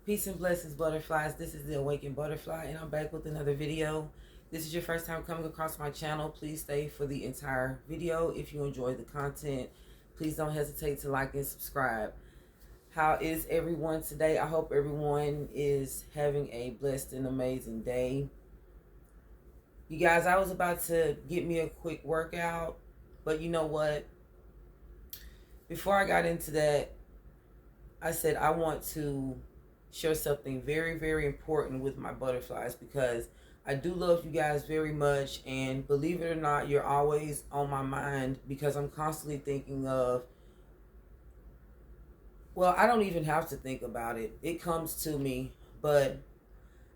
Peace and blessings, butterflies. This is the Awakened Butterfly, and I'm back with another video. This is your first time coming across my channel. Please stay for the entire video. If you enjoy the content, please don't hesitate to like and subscribe. How is everyone today? I hope everyone is having a blessed and amazing day. You guys, I was about to get me a quick workout, but you know what? Before I got into that, I said I want to share something very, very important with my butterflies because I do love you guys very much, and believe it or not, you're always on my mind because I'm constantly thinking of, well, I don't even have to think about it. It comes to me, but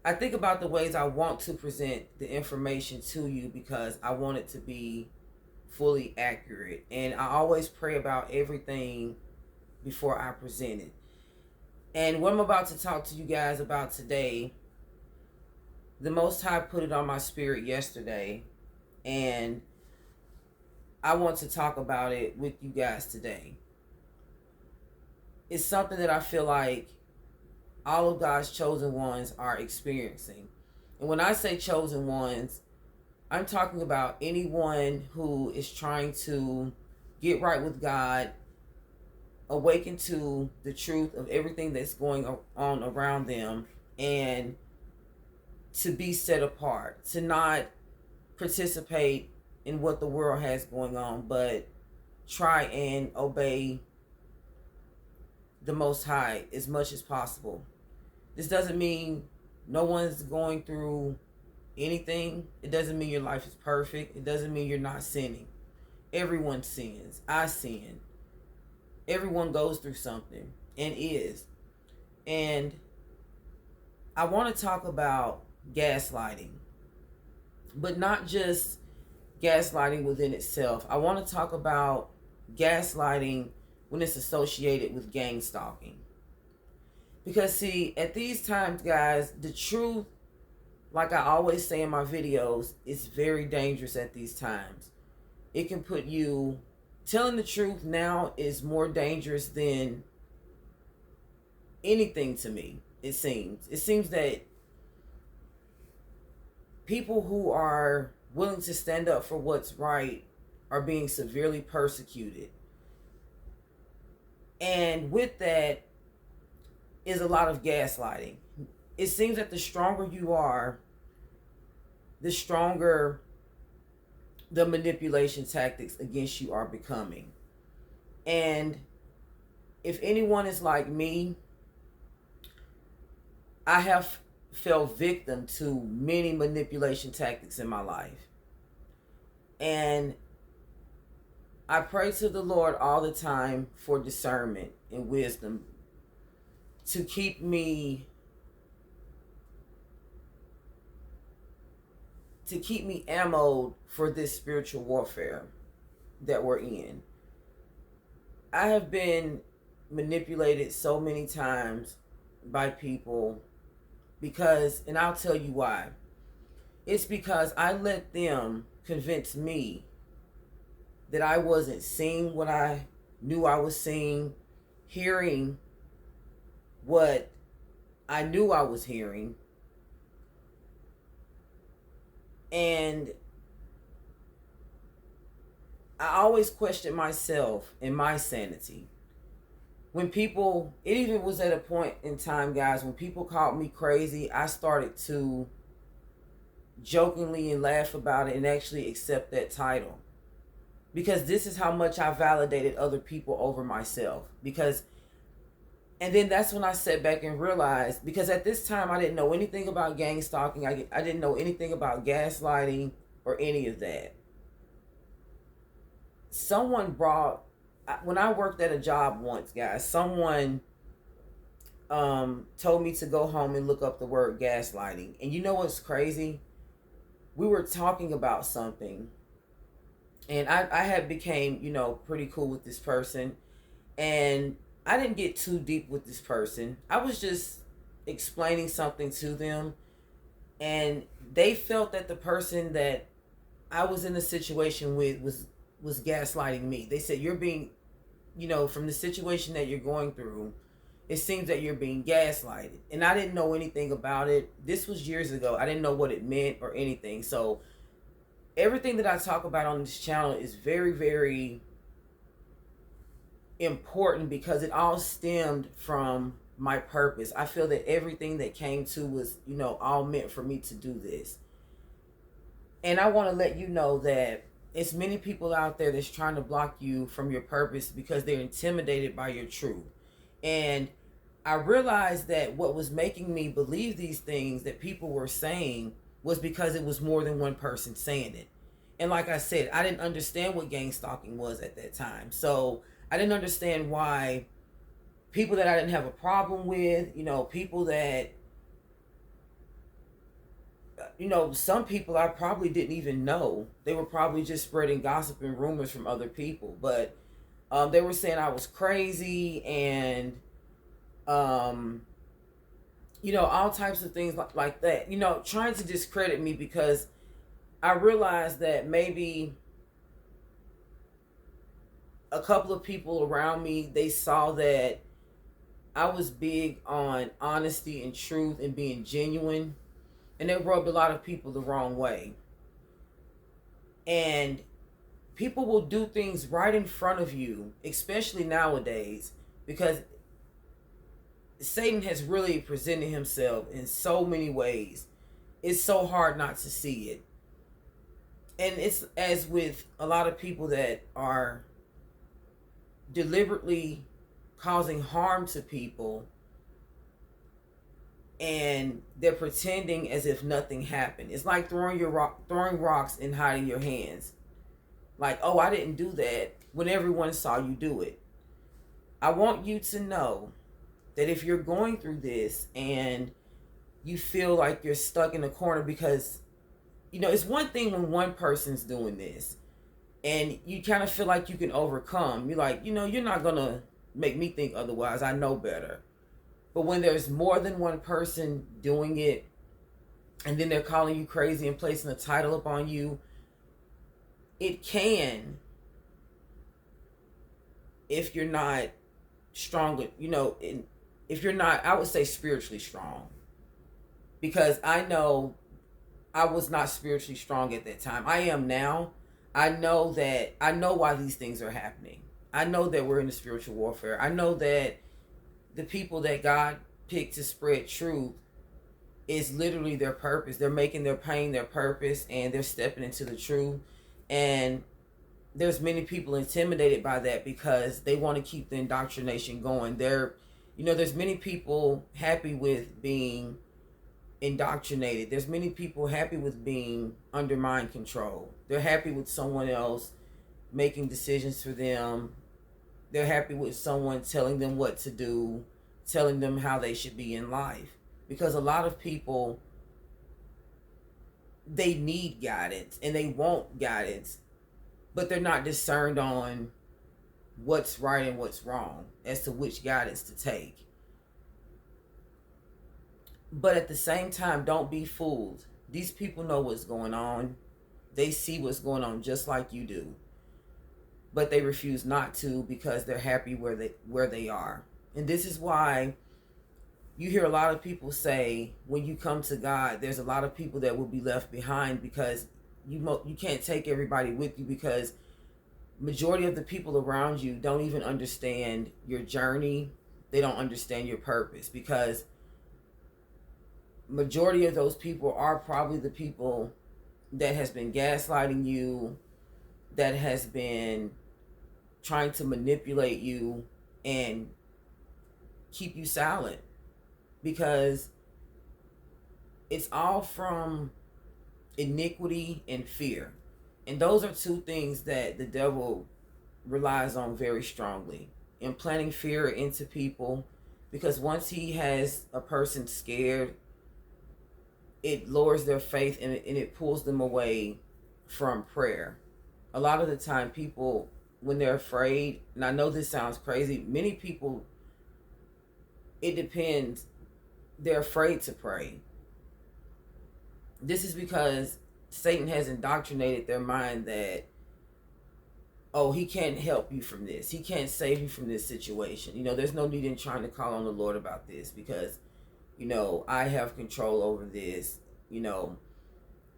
I think about the ways I want to present the information to you because I want it to be fully accurate. And I always pray about everything before I present it. And what I'm about to talk to you guys about today, the Most High put it on my spirit yesterday, and I want to talk about it with you guys today. It's something that I feel like all of God's chosen ones are experiencing. And when I say chosen ones, I'm talking about anyone who is trying to get right with God, awaken to the truth of everything that's going on around them, and to be set apart, to not participate in what the world has going on, but try and obey the Most High as much as possible. This doesn't mean no one's going through anything. It doesn't mean your life is perfect. It doesn't mean you're not sinning. Everyone sins. I sin. Everyone goes through something and is. And I want to talk about gaslighting, but not just gaslighting within itself. I want to talk about gaslighting when it's associated with gang stalking. Because see, at these times, guys, the truth, like I always say in my videos, is very dangerous at these times. It can put you, telling the truth now is more dangerous than anything to me, it seems. It seems that people who are willing to stand up for what's right are being severely persecuted. And with that is a lot of gaslighting. It seems that the stronger you are, the stronger the manipulation tactics against you are becoming. And if anyone is like me, I have fell victim to many manipulation tactics in my life. And I pray to the Lord all the time for discernment and wisdom to keep me ammoed for this spiritual warfare that we're in. I have been manipulated so many times by people because, and I'll tell you why. It's because I let them convince me that I wasn't seeing what I knew I was seeing, hearing what I knew I was hearing. And I always question myself and my sanity. When people, it even was at a point in time, guys, when people called me crazy, I started to jokingly and laugh about it and actually accept that title. Because this is how much I validated other people over myself. And then that's when I sat back and realized, because at this time I didn't know anything about gang stalking. I didn't know anything about gaslighting or any of that. When I worked at a job once, guys, someone told me to go home and look up the word gaslighting. And you know what's crazy? We were talking about something, and I had became, pretty cool with this person, and I didn't get too deep with this person. I was just explaining something to them, and they felt that the person that I was in a situation with was gaslighting me. They said, you're being, from the situation that you're going through, it seems that you're being gaslighted. And I didn't know anything about it. This was years ago. I didn't know what it meant or anything. So everything that I talk about on this channel is very, very important because it all stemmed from my purpose. I feel that everything that came to was, all meant for me to do this. And I want to let you know that it's many people out there that's trying to block you from your purpose because they're intimidated by your truth. And I realized that what was making me believe these things that people were saying was because it was more than one person saying it. And like I said, I didn't understand what gangstalking was at that time. So I didn't understand why people that I didn't have a problem with, people that, some people I probably didn't even know. They were probably just spreading gossip and rumors from other people. But they were saying I was crazy and, all types of things like that. Trying to discredit me because I realized that maybe a couple of people around me, they saw that I was big on honesty and truth and being genuine, and it rubbed a lot of people the wrong way. And people will do things right in front of you, especially nowadays, because Satan has really presented himself in so many ways. It's so hard not to see it. And it's as with a lot of people that are deliberately causing harm to people, and they're pretending as if nothing happened. It's like throwing rocks and hiding your hands. Like, oh, I didn't do that, when everyone saw you do it. I want you to know that if you're going through this and you feel like you're stuck in a corner because, it's one thing when one person's doing this and you kind of feel like you can overcome. You're like, you're not going to make me think otherwise. I know better. But when there's more than one person doing it, and then they're calling you crazy and placing a title upon you, it can, if you're not strong, if you're not, I would say spiritually strong. Because I know I was not spiritually strong at that time. I am now. I know why these things are happening. I know that we're in a spiritual warfare. I know that the people that God picked to spread truth is literally their purpose. They're making their pain their purpose, and they're stepping into the truth. And there's many people intimidated by that because they want to keep the indoctrination going. There's many people happy with being indoctrinated. There's many people happy with being under mind control. They're happy with someone else making decisions for them. They're happy with someone telling them what to do, telling them how they should be in life. Because a lot of people, they need guidance and they want guidance, but they're not discerned on what's right and what's wrong as to which guidance to take. But at the same time, don't be fooled. These people know what's going on. They see what's going on just like you do. But they refuse not to because they're happy where they are. And this is why you hear a lot of people say, when you come to God, there's a lot of people that will be left behind because you can't take everybody with you, because majority of the people around you don't even understand your journey. They don't understand your purpose, because majority of those people are probably the people that has been gaslighting you, that has been trying to manipulate you and keep you silent, because it's all from iniquity and fear. And those are two things that the devil relies on very strongly, implanting fear into people, because once he has a person scared, it lowers their faith and it pulls them away from prayer. A lot of the time people, when they're afraid, and I know this sounds crazy, many people, it depends, they're afraid to pray. This is because Satan has indoctrinated their mind that, oh, he can't help you from this, he can't save you from this situation. There's no need in trying to call on the Lord about this, because I have control over this.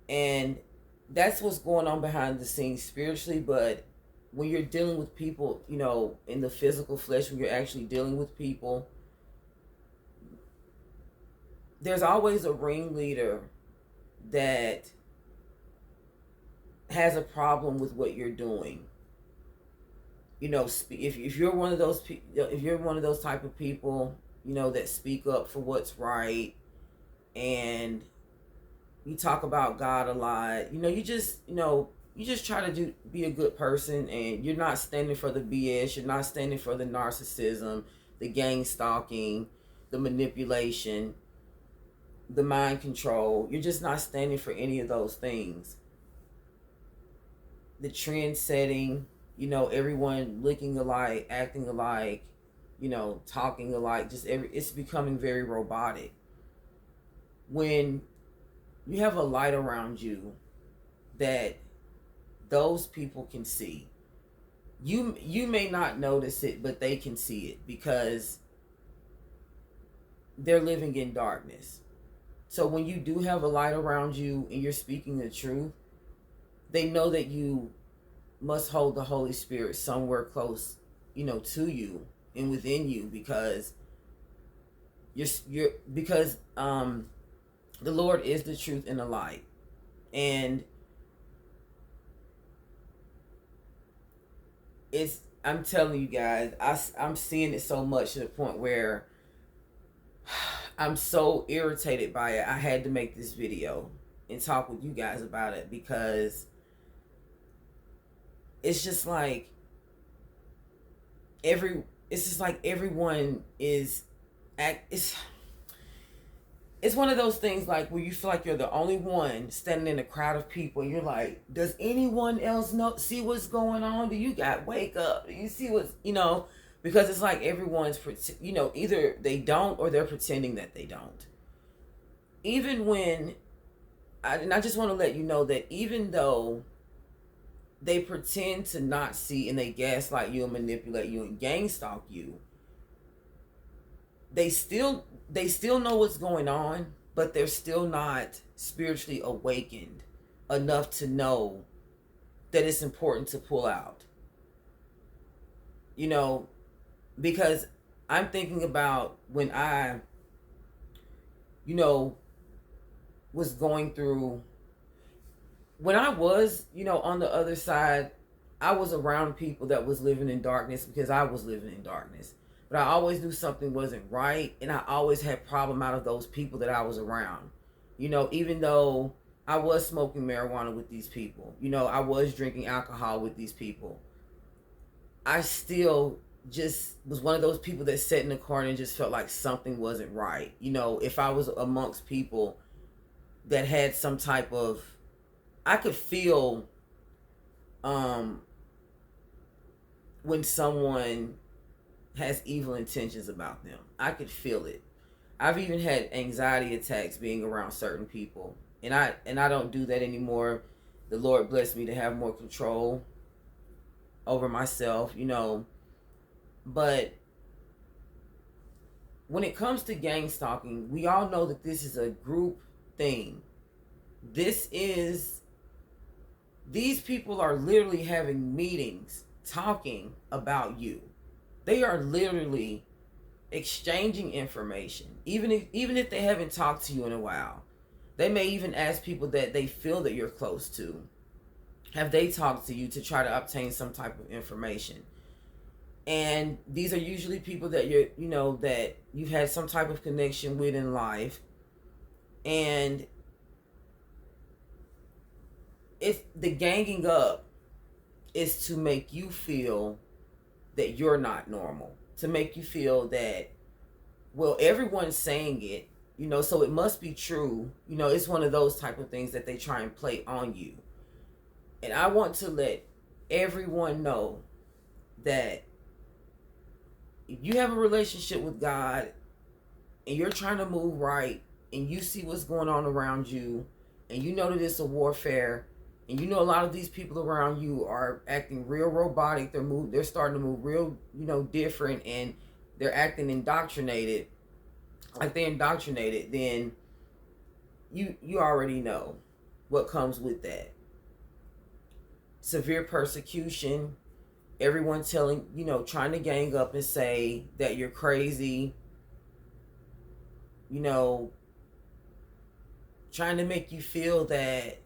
And that's what's going on behind the scenes spiritually. But when you're dealing with people, in the physical flesh, when you're actually dealing with people, there's always a ringleader that has a problem with what you're doing. If you're one of those if you're one of those type of people, that speak up for what's right, and you talk about God a lot, you just try to be a good person, and you're not standing for the BS, you're not standing for the narcissism, the gang stalking, the manipulation, the mind control. You're just not standing for any of those things. The trend setting, everyone looking alike, acting alike, talking alike, it's becoming very robotic. When you have a light around you that those people can see, you may not notice it, but they can see it, because they're living in darkness. So when you do have a light around you and you're speaking the truth, they know that you must hold the Holy Spirit somewhere close, to you and within you, because because the Lord is the truth and the light. And I'm telling you guys, I'm seeing it so much to the point where I'm so irritated by it. I had to make this video and talk with you guys about it, because it's just like everyone is it's one of those things, like, where you feel like you're the only one standing in a crowd of people, and you're like, does anyone else see what's going on? Do you wake up? Do you see what's, because it's like everyone's, either they don't, or they're pretending that they don't. Even when, and I just want to let you know that even though they pretend to not see, and they gaslight you and manipulate you and gang stalk you, they still know what's going on, but they're still not spiritually awakened enough to know that it's important to pull out. Because I'm thinking about when I, was going through, when I was, on the other side, I was around people that was living in darkness, because I was living in darkness. But I always knew something wasn't right, and I always had problem out of those people that I was around. Even though I was smoking marijuana with these people, I was drinking alcohol with these people, I still just was one of those people that sat in the corner and just felt like something wasn't right. If I was amongst people that had some type of, I could feel when someone has evil intentions about them. I could feel it. I've even had anxiety attacks being around certain people, and I don't do that anymore. The Lord blessed me to have more control over myself, But when it comes to gang stalking, we all know that this is a group thing. These people are literally having meetings talking about you. They are literally exchanging information. Even if they haven't talked to you in a while, they may even ask people that they feel that you're close to, have they talked to you, to try to obtain some type of information. And these are usually people that that you've had some type of connection with in life. And it's the ganging up is to make you feel that you're not normal, to make you feel that, well, everyone's saying it, so it must be true. It's one of those type of things that they try and play on you. And I want to let everyone know that if you have a relationship with God and you're trying to move right, and you see what's going on around you, and you know that it's a warfare, And you know, a lot of these people around you are acting real robotic. They're starting to move real, different, and they're acting indoctrinated, like they're indoctrinated. Then you already know what comes with that. Severe persecution, everyone telling, trying to gang up and say that you're crazy, you know, trying to make you feel that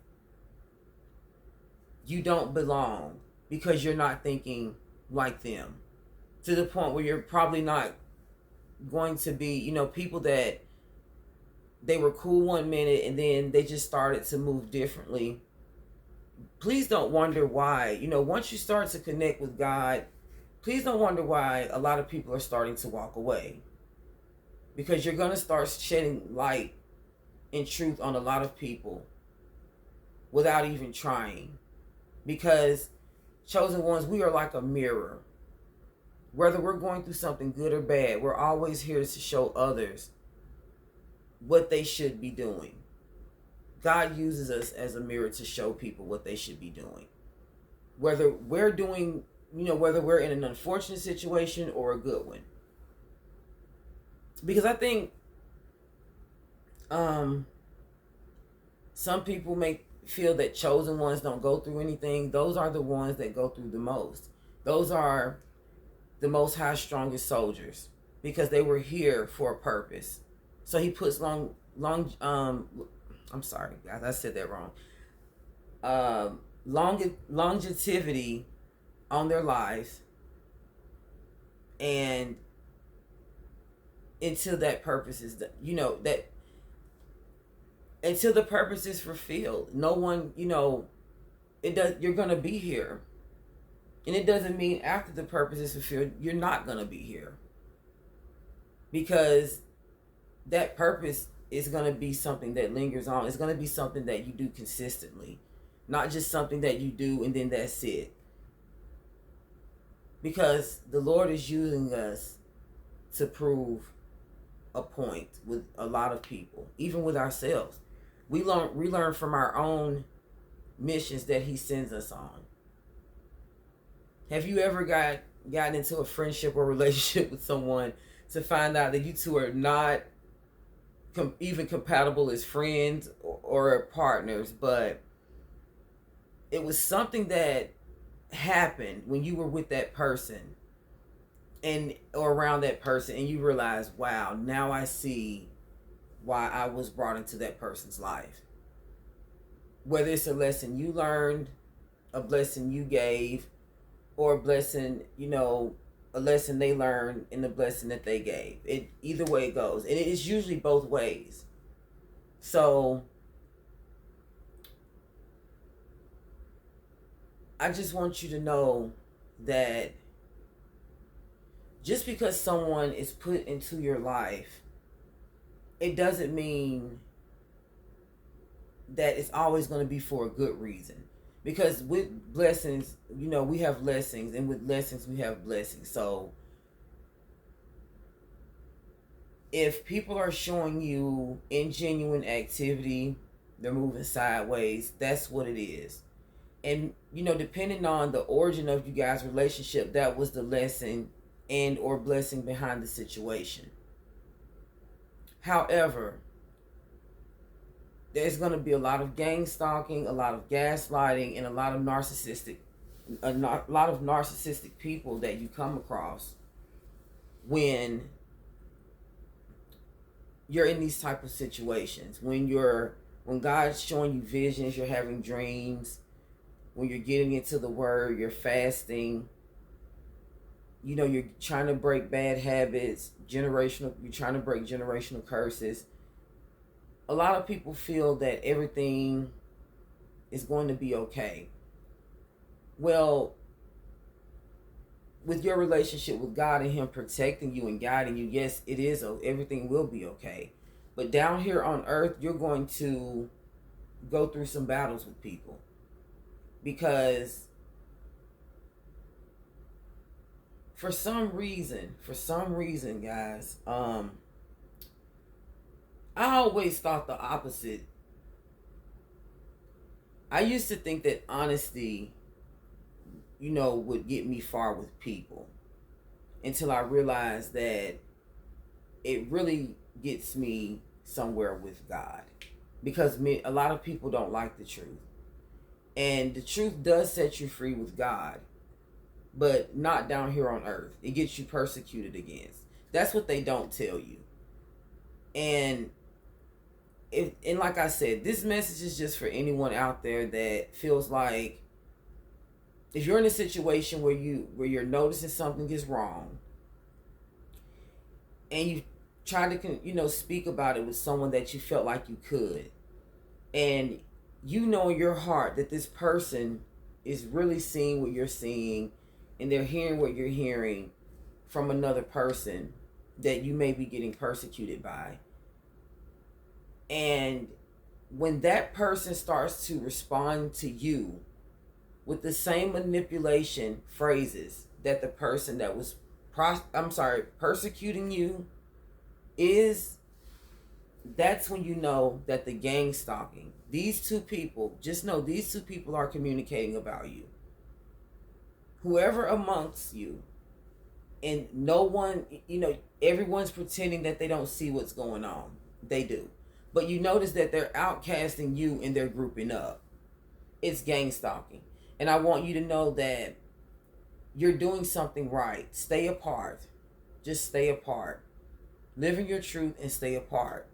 you don't belong because you're not thinking like them, to the point where you're probably not going to be, people that they were cool one minute and then they just started to move differently. Please don't wonder why, once you start to connect with God, please don't wonder why a lot of people are starting to walk away, because you're going to start shedding light and truth on a lot of people without even trying. Because chosen ones, we are like a mirror. Whether we're going through something good or bad, we're always here to show others what they should be doing. God uses us as a mirror to show people what they should be doing. Whether we're doing, whether we're in an unfortunate situation or a good one. Because I think some people may feel that chosen ones don't go through anything. Those are the ones that go through the most. Those are the most high, strongest soldiers, because they were here for a purpose. So he puts I'm sorry, guys, I said that wrong. Longevity on their lives, and until that purpose is, that until the purpose is fulfilled. No one, you're gonna be here, and it doesn't mean after the purpose is fulfilled you're not gonna be here, because that purpose is going to be something that lingers on. It's going to be something that you do consistently, not just something that you do and then that's it. Because the Lord is using us to prove a point with a lot of people, even with ourselves. We learn from our own missions that he sends us on. Have you ever gotten into a friendship or relationship with someone to find out that you two are not even compatible as friends or partners, but it was something that happened when you were with that person or around that person, and you realize, wow, now I see why I was brought into that person's life. Whether it's a lesson you learned, a blessing you gave, or a blessing, a lesson they learned and the blessing that they gave. Either way it goes. And it is usually both ways. So I just want you to know that just because someone is put into your life, it doesn't mean that it's always going to be for a good reason. Because with blessings, we have lessons, and with lessons, we have blessings. So if people are showing you ingenuine activity, they're moving sideways, that's what it is. And, depending on the origin of you guys' relationship, that was the lesson and or blessing behind the situation. However, there's going to be a lot of gang stalking, a lot of gaslighting, and a lot of narcissistic people that you come across when you're in these type of situations. When God's showing you visions, you're having dreams, when you're getting into the word, you're fasting, you're trying to break bad habits, you're trying to break generational curses. A lot of people feel that everything is going to be okay. Well, with your relationship with God and him protecting you and guiding you, yes, it is. Everything will be okay. But down here on earth, you're going to go through some battles with people. Because for some reason, guys, I always thought the opposite. I used to think that honesty, would get me far with people until I realized that it really gets me somewhere with God. Because a lot of people don't like the truth. And the truth does set you free with God, but not down here on earth. It gets you persecuted against. That's what they don't tell you. And and like I said, this message is just for anyone out there that feels like if you're in a situation where you're noticing something is wrong, and you try to speak about it with someone that you felt like you could, and you know in your heart that this person is really seeing what you're seeing, and they're hearing what you're hearing from another person that you may be getting persecuted by. And when that person starts to respond to you with the same manipulation phrases that the person that was persecuting you is, that's when you know that the gang stalking, these two people, just know these two people are communicating about you. Whoever amongst you, and no one, everyone's pretending that they don't see what's going on. They do. But you notice that they're outcasting you and they're grouping up. It's gang stalking. And I want you to know that you're doing something right. Stay apart. Just stay apart. Live in your truth and stay apart.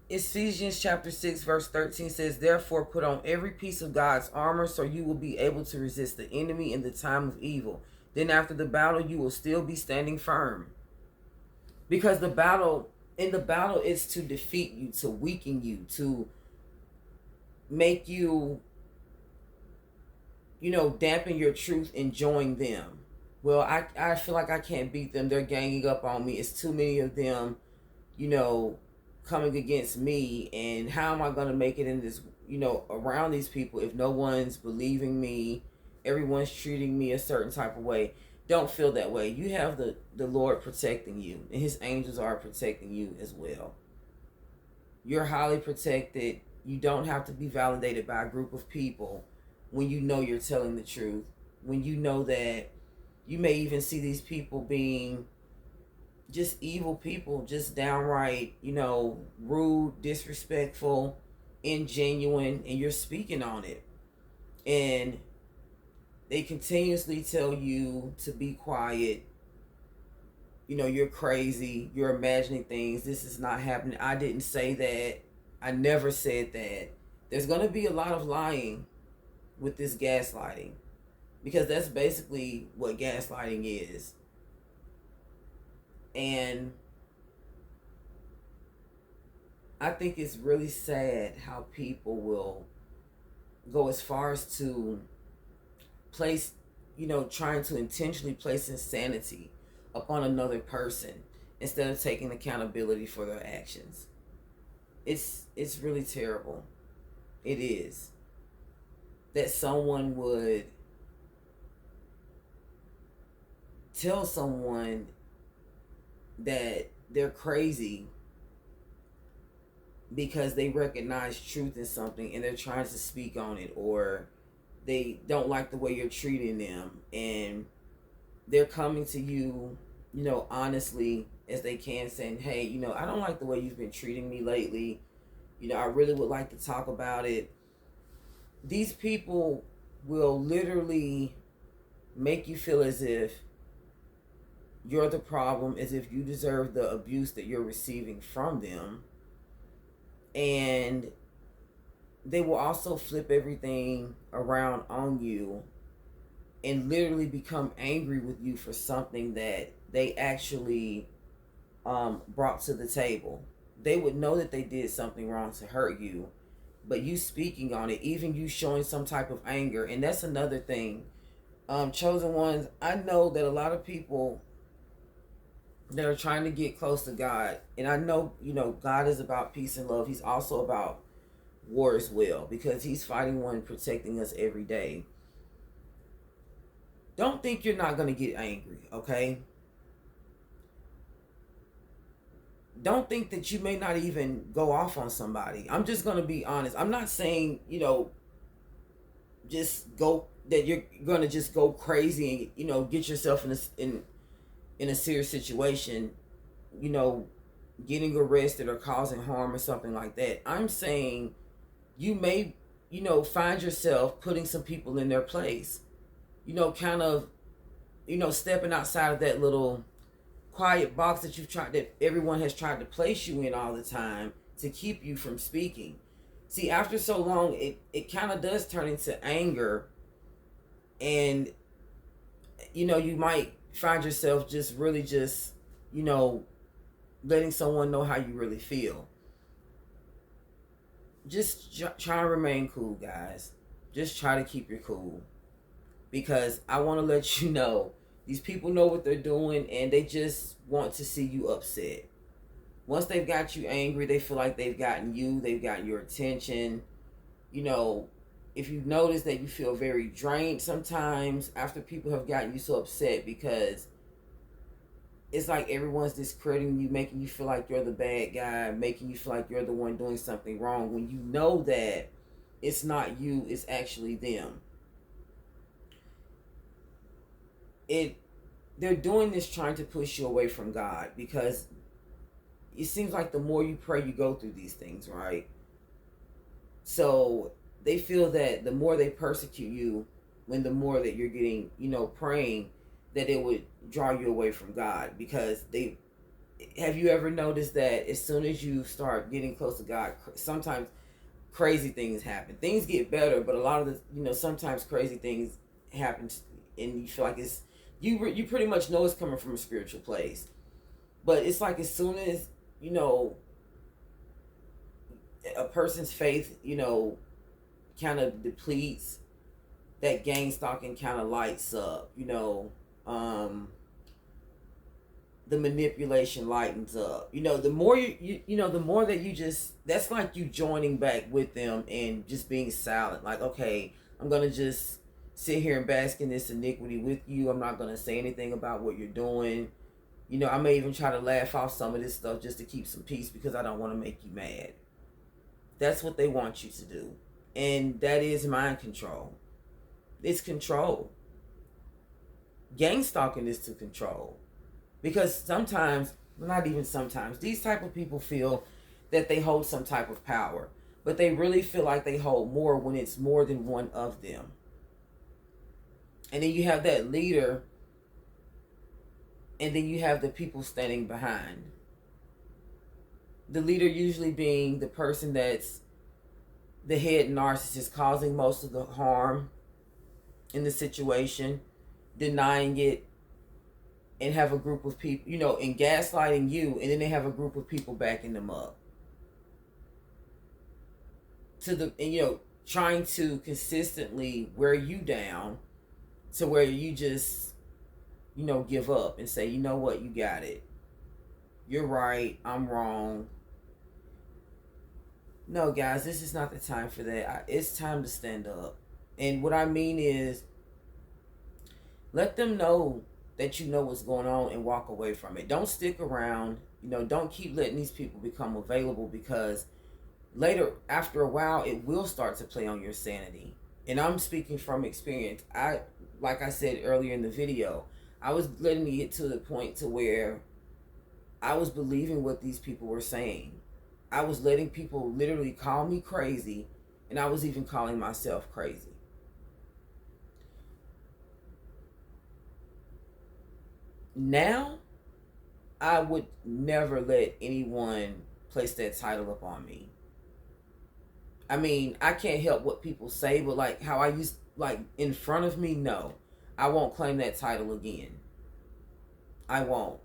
Ephesians chapter 6 verse 13 says, therefore put on every piece of God's armor so you will be able to resist the enemy in the time of evil. Then after the battle you will still be standing firm. Because in the battle is to defeat you, to weaken you, to make you, dampen your truth and join them. Well, I feel like I can't beat them. They're ganging up on me. It's too many of them, coming against me. And how am I going to make it in this, around these people if no one's believing me? Everyone's treating me a certain type of way. Don't feel that way. You have the Lord protecting you, and his angels are protecting you as well. You're highly protected. You don't have to be validated by a group of people when you know you're telling the truth. When you know that you may even see these people being just evil people, just downright, rude, disrespectful, ingenuine, and you're speaking on it. And they continuously tell you to be quiet. You're crazy. You're imagining things. This is not happening. I didn't say that. I never said that. There's going to be a lot of lying with this gaslighting, because that's basically what gaslighting is. And I think it's really sad how people will go as far as to place, trying to intentionally place insanity upon another person instead of taking accountability for their actions. It's really terrible. It is. That someone would tell someone that they're crazy because they recognize truth in something and they're trying to speak on it, or they don't like the way you're treating them, and they're coming to you, honestly as they can, saying, hey, I don't like the way you've been treating me lately. I really would like to talk about it. These people will literally make you feel as if you're the problem, as if you deserve the abuse that you're receiving from them. And they will also flip everything around on you and literally become angry with you for something that they actually brought to the table. They would know that they did something wrong to hurt you, but you speaking on it, even you showing some type of anger. And that's another thing. Chosen ones, I know that a lot of people that are trying to get close to God, and I know, God is about peace and love. He's also about war as well, because he's fighting one, protecting us every day. Don't think you're not going to get angry, okay? don't think that you may not even go off on somebody. I'm just gonna be honest. I'm not saying, just go that you're gonna just go crazy and get yourself in a serious situation, you know, getting arrested or causing harm or something like that. I'm saying you may, find yourself putting some people in their place. Kind of, stepping outside of that little quiet box that everyone has tried to place you in all the time to keep you from speaking. See, after so long, it kind of does turn into anger, and you might find yourself just really just letting someone know how you really feel. Just try to remain cool, guys. Just try to keep your cool, because I want to let you know these people know what they're doing, and they just want to see you upset. Once they've got you angry, they feel like they've gotten you, they've got your attention. If you notice that you feel very drained sometimes after people have gotten you so upset, because it's like everyone's discrediting you, making you feel like you're the bad guy, making you feel like you're the one doing something wrong, when you know that it's not you, it's actually them. They're doing this trying to push you away from God, because it seems like the more you pray, you go through these things, right? So they feel that the more they persecute you, when the more that you're getting, praying, that it would draw you away from God. Because have you ever noticed that as soon as you start getting close to God, sometimes crazy things happen. Things get better, but a lot of the, sometimes crazy things happen, and you feel like it's, you pretty much know it's coming from a spiritual place. But it's like as soon as, a person's faith, kind of depletes, that Gangstalking kind of lights up, the manipulation lightens up. The more the more that you just, that's like you joining back with them and just being silent. Like, okay, I'm going to just sit here and bask in this iniquity with you. I'm not going to say anything about what you're doing. I may even try to laugh off some of this stuff just to keep some peace, because I don't want to make you mad. That's what they want you to do. And that is mind control. It's control. Gang stalking is to control. Because sometimes, not even sometimes, these type of people feel that they hold some type of power. But they really feel like they hold more when it's more than one of them. And then you have that leader, and then you have the people standing behind. The leader usually being the person that's the head narcissist, causing most of the harm in the situation, denying it, and have a group of people, and gaslighting you, and then they have a group of people backing them up. Trying to consistently wear you down to where you just, give up and say, you know what, you got it. You're right, I'm wrong. No, guys, this is not the time for that. It's time to stand up. And what I mean is, let them know that you know what's going on and walk away from it. Don't stick around. Don't keep letting these people become available, because later, after a while, it will start to play on your sanity. And I'm speaking from experience. Like I said earlier in the video, I was letting it get to the point to where I was believing what these people were saying. I was letting people literally call me crazy, and I was even calling myself crazy. Now, I would never let anyone place that title up on me. I mean, I can't help what people say, but like how I used, like in front of me, no. I won't claim that title again. I won't.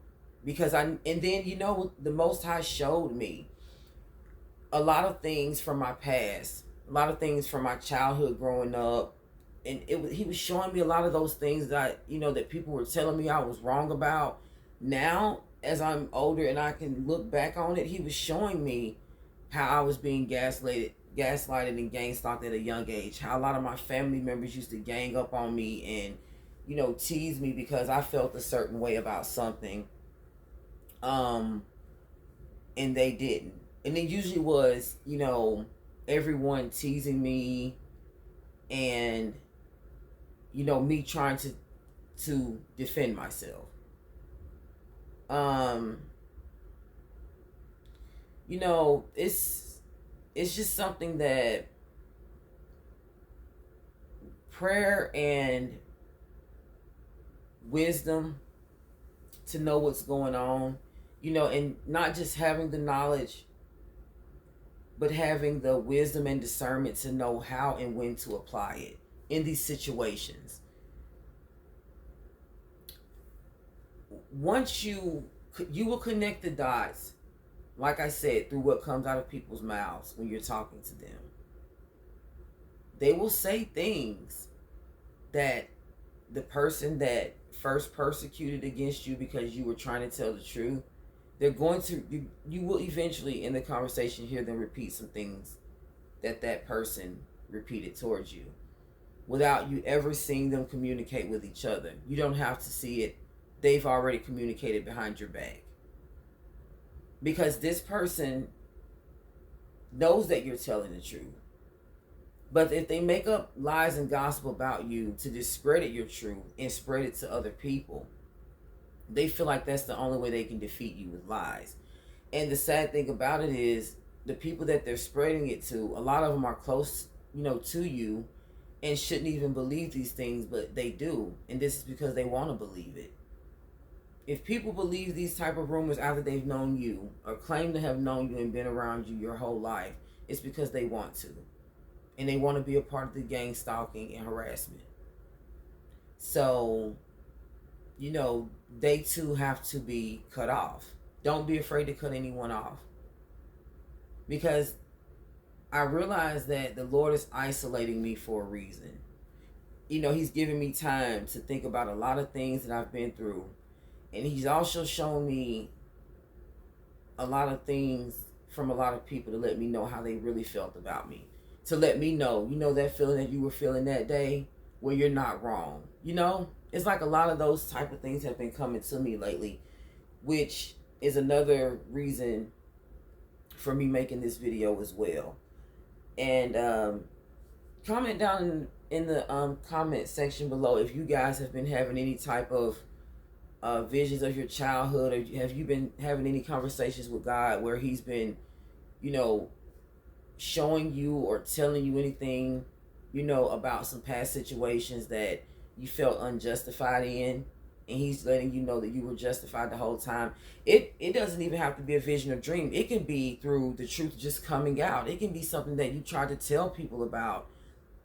Because and then, the Most High showed me a lot of things from my past, a lot of things from my childhood growing up. And he was showing me a lot of those things that, that people were telling me I was wrong about. Now, as I'm older and I can look back on it, he was showing me how I was being gaslighted and gang stalked at a young age. How a lot of my family members used to gang up on me and, tease me because I felt a certain way about something. and they didn't. And it usually was, everyone teasing me, and me trying to defend myself. Um, it's just something that prayer and wisdom to know what's going on, and not just having the knowledge, but having the wisdom and discernment to know how and when to apply it in these situations. Once you will connect the dots, like I said, through what comes out of people's mouths when you're talking to them. They will say things that the person that first persecuted against you because you were trying to tell the truth, they're going to, you will eventually in the conversation hear them repeat some things that person repeated towards you without you ever seeing them communicate with each other. You don't have to see it. They've already communicated behind your back. Because this person knows that you're telling the truth. But if they make up lies and gossip about you to discredit your truth and spread it to other people, they feel like that's the only way they can defeat you with lies. And the sad thing about it is the people that they're spreading it to, a lot of them are close, to you and shouldn't even believe these things, but they do. And this is because they want to believe it. If people believe these type of rumors after they've known you or claim to have known you and been around you your whole life, it's because they want to. And they want to be a part of the gang stalking and harassment. So, they too have to be cut off. Don't be afraid to cut anyone off. Because I realize that the Lord is isolating me for a reason. He's giving me time to think about a lot of things that I've been through. And he's also shown me a lot of things from a lot of people to let me know how they really felt about me. To let me know, that feeling that you were feeling that day where you're not wrong. It's like a lot of those type of things have been coming to me lately, which is another reason for me making this video as well. And comment down in the comment section below if you guys have been having any type of visions of your childhood, or have you been having any conversations with God where he's been, showing you or telling you anything, about some past situations that you felt unjustified in, and he's letting you know that you were justified the whole time. It doesn't even have to be a vision or dream. It can be through the truth just coming out. It can be something that you tried to tell people about,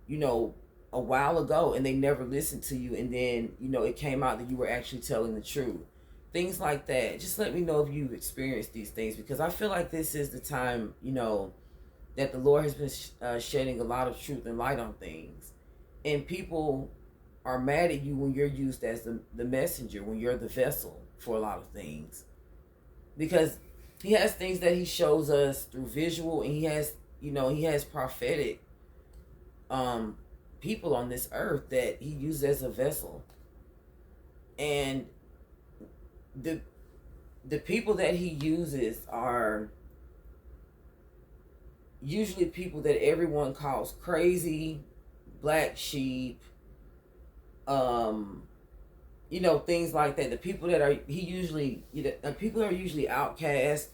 a while ago, and they never listened to you, and then it came out that you were actually telling the truth. Things like that. Just let me know if you've experienced these things, because I feel like this is the time that the Lord has been shedding a lot of truth and light on things. And people are mad at you when you're used as the messenger, when you're the vessel for a lot of things. Because he has things that he shows us through visual, and he has prophetic people on this earth that he uses as a vessel. And the people that he uses are usually people that everyone calls crazy, black sheep, things like that. The people that are people are usually outcast,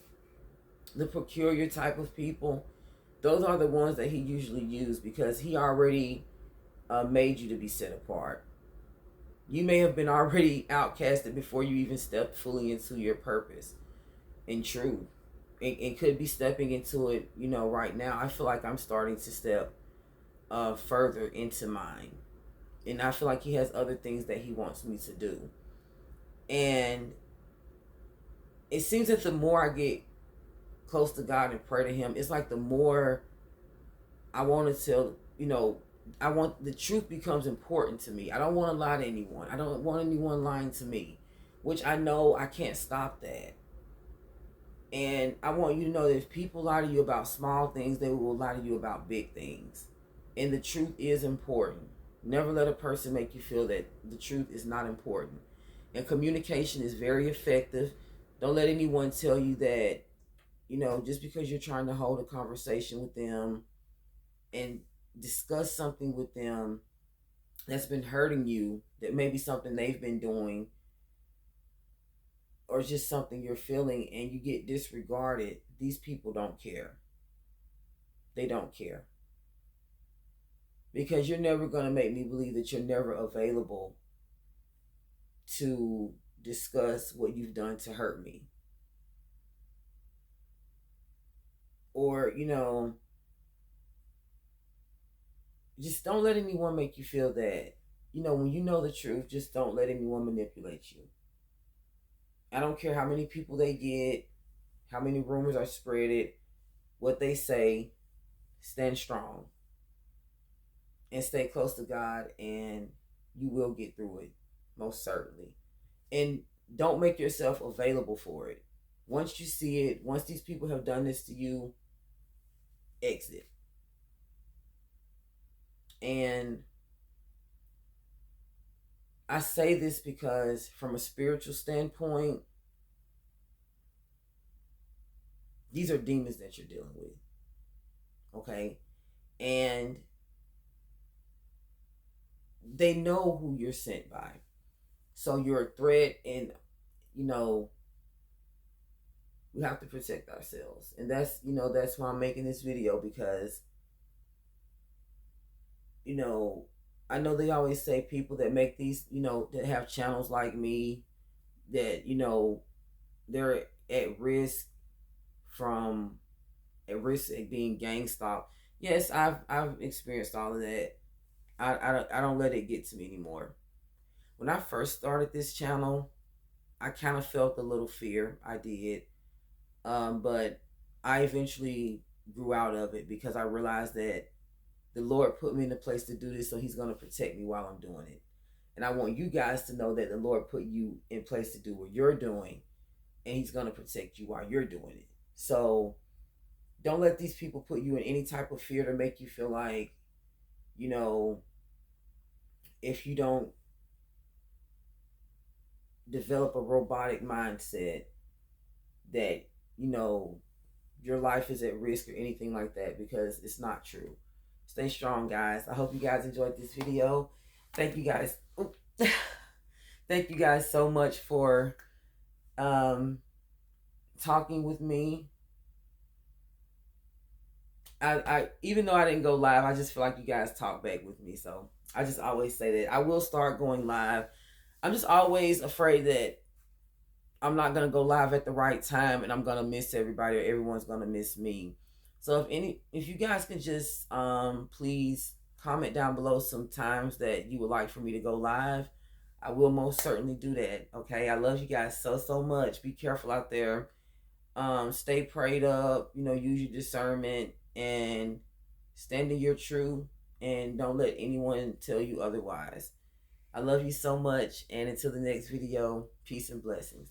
the peculiar type of people. Those are the ones that he usually uses, because he already made you to be set apart. You may have been already outcasted before you even stepped fully into your purpose and truth. It could be stepping into it, right now. I feel like I'm starting to step further into mine. And I feel like he has other things that he wants me to do. And it seems that the more I get close to God and pray to him, it's like the more I want to tell, I want the truth becomes important to me. I don't want to lie to anyone. I don't want anyone lying to me, which I know I can't stop that. And I want you to know that if people lie to you about small things, they will lie to you about big things. And the truth is important. Never let a person make you feel that the truth is not important. And communication is very effective. Don't let anyone tell you that just because you're trying to hold a conversation with them and discuss something with them that's been hurting you, that may be something they've been doing, or just something you're feeling, and you get disregarded, these people don't care. They don't care. Because you're never going to make me believe that you're never available to discuss what you've done to hurt me. Or, just don't let anyone make you feel that. When you know the truth, just don't let anyone manipulate you. I don't care how many people they get, how many rumors are spreaded, what they say. Stand strong and stay close to God, and you will get through it, most certainly. And don't make yourself available for it. Once you see it, once these people have done this to you, exit. And I say this because, from a spiritual standpoint, these are demons that you're dealing with. Okay? And they know who you're sent by. So you're a threat, and, we have to protect ourselves. And that's why I'm making this video, because, I know they always say people that make these, that have channels like me, that, they're at risk from at risk of being gang stalked. Yes, I've experienced all of that. I don't let it get to me anymore. When I first started this channel, I kind of felt a little fear. I did. But I eventually grew out of it, because I realized that the Lord put me in a place to do this, so He's going to protect me while I'm doing it. And I want you guys to know that the Lord put you in place to do what you're doing, and He's going to protect you while you're doing it. So don't let these people put you in any type of fear to make you feel like, if you don't develop a robotic mindset, that, your life is at risk or anything like that, because it's not true. Stay strong, guys. I hope you guys enjoyed this video. Thank you guys. Thank you guys so much for talking with me. I even though I didn't go live, I just feel like you guys talk back with me. So I just always say that I will start going live. I'm just always afraid that I'm not gonna go live at the right time, and I'm gonna miss everybody, or everyone's gonna miss me. So if you guys can just please comment down below some times that you would like for me to go live, I will most certainly do that. Okay, I love you guys so much. Be careful out there. Stay prayed up. Use your discernment and stand in your truth, and don't let anyone tell you otherwise. I love you so much, and until the next video, peace and blessings.